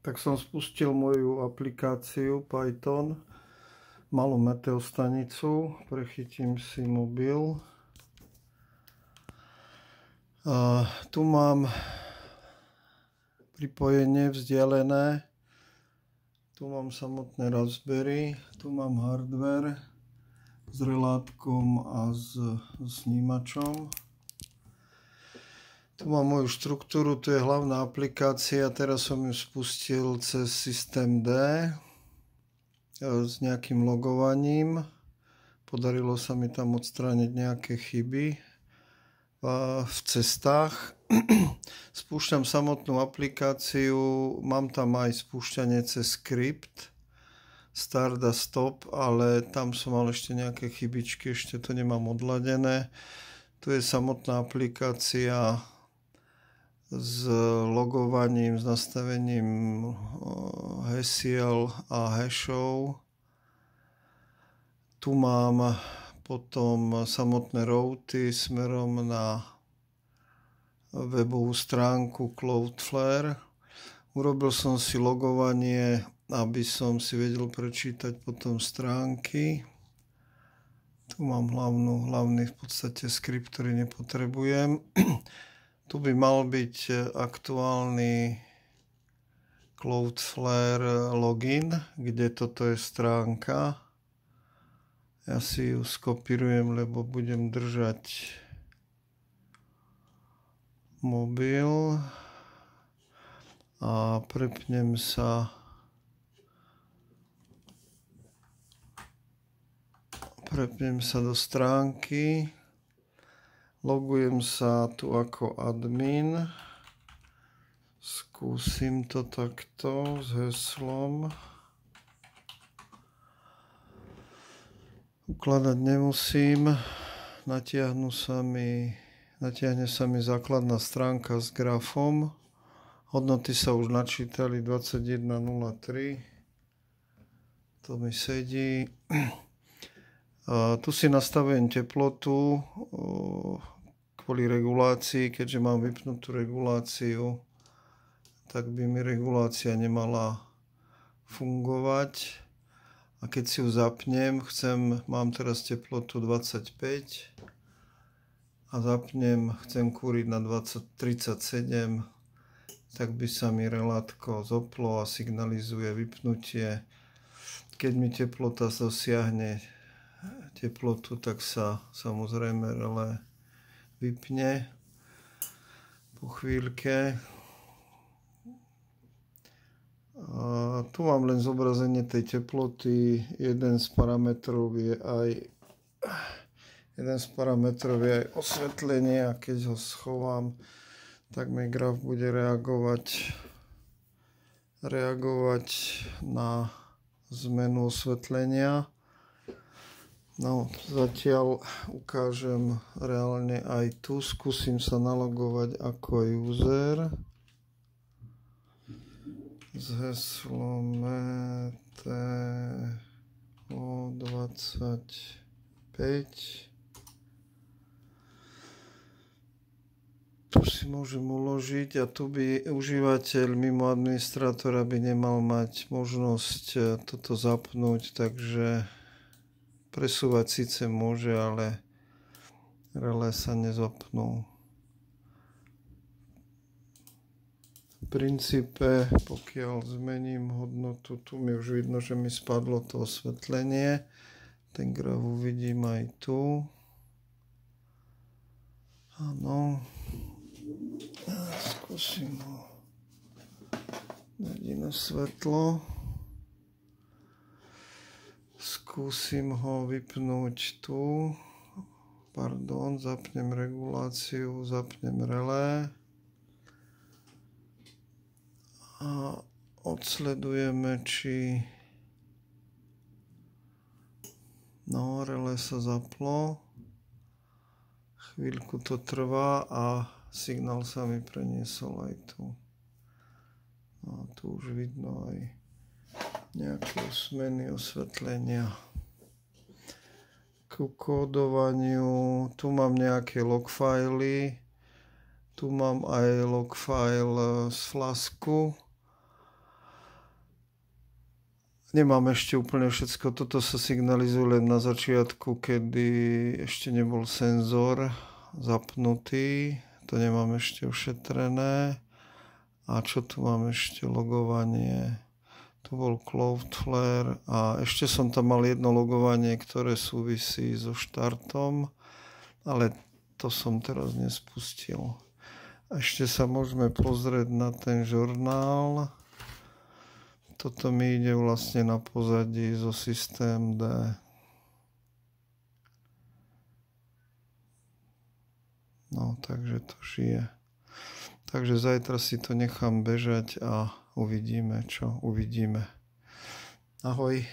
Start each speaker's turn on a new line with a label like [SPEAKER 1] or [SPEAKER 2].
[SPEAKER 1] Tak som spustil moju aplikáciu Python, malú meteostanicu, prechytím si mobil. Tu mám pripojenie vzdialené, tu mám samotné Raspberry, tu mám hardware s relátkom a s snímačom. Tu mám moju štruktúru, tu je hlavná aplikácia, teraz som ju spustil cez systém D s nejakým logovaním. Podarilo sa mi tam odstrániť nejaké chyby v cestách. Spúšťam samotnú aplikáciu, mám tam aj spúšťanie cez skript, start a stop, ale tam som mal ešte nejaké chybičky, ešte to nemám odladené. Tu je samotná aplikácia s logovaním, s nastavením hesiel a hashov. Tu mám potom samotné routy smerom na webovú stránku Cloudflare. Urobil som si logovanie, aby som si vedel prečítať potom stránky. Tu mám hlavný v podstate skript, ktorý nepotrebujem. Tu by mal byť aktuálny Cloudflare login, kde toto je stránka. Ja si ju skopírujem, lebo budem držať mobil a prepnem sa do stránky. Logujem sa tu ako admin. Skúsim to takto s heslom. Ukladať nemusím. Natiahne sa mi základná stránka s grafom. Hodnoty sa už načítali 21.03. To mi sedí. Tu si nastavujem teplotu kvôli regulácii, keďže mám vypnutú reguláciu, tak by mi regulácia nemala fungovať. A keď si ju zapnem, mám teraz teplotu 25 a zapnem, chcem kúriť na 37, tak by sa mi relátko zoplo a signalizuje vypnutie. Keď mi teplota dosiahne teplotu, tak sa samozrejme relé vypne po chvíľke. A tu mám len zobrazenie tej teploty. Jeden z parametrov je aj osvetlenie a keď ho schovám, tak mi graf bude reagovať na zmenu osvetlenia. No, zatiaľ ukážem reálne aj tu. Skúsim sa nalogovať ako user s heslom METO25. Tu si môžem uložiť a tu by užívateľ mimo administrátora by nemal mať možnosť toto zapnúť, takže presúvať síce môže, ale relé sa nezapnú. V princípe, pokiaľ zmením hodnotu, tu mi už vidno, že mi spadlo to osvetlenie. Ten graf uvidím aj tu. Áno. Skúsim ho dať iné svetlo. Skúsim ho vypnúť tu. Zapnem reguláciu, zapnem relé. A odsledujeme, či relé sa zaplo. Chvíľku to trvá a signál sa mi preniesol aj tu. No, tu už vidno aj nejaké zmeny osvetlenia. Ku kódovaniu, tu mám nejaké logfily, tu mám aj logfile z Flasku. Nemám ešte úplne všetko. Toto sa signalizuje len na začiatku, kedy ešte nebol senzor zapnutý. To nemám ešte ošetrené. A čo tu mám ešte? Logovanie. Tu bol Cloudflare a ešte som tam mal jedno logovanie, ktoré súvisí so štartom, ale to som teraz nespustil. Ešte sa môžeme pozrieť na ten žurnál. Toto mi ide vlastne na pozadí zo systém D. No, takže to žije. Takže zajtra si to nechám bežať a uvidíme, čo uvidíme. Ahoj.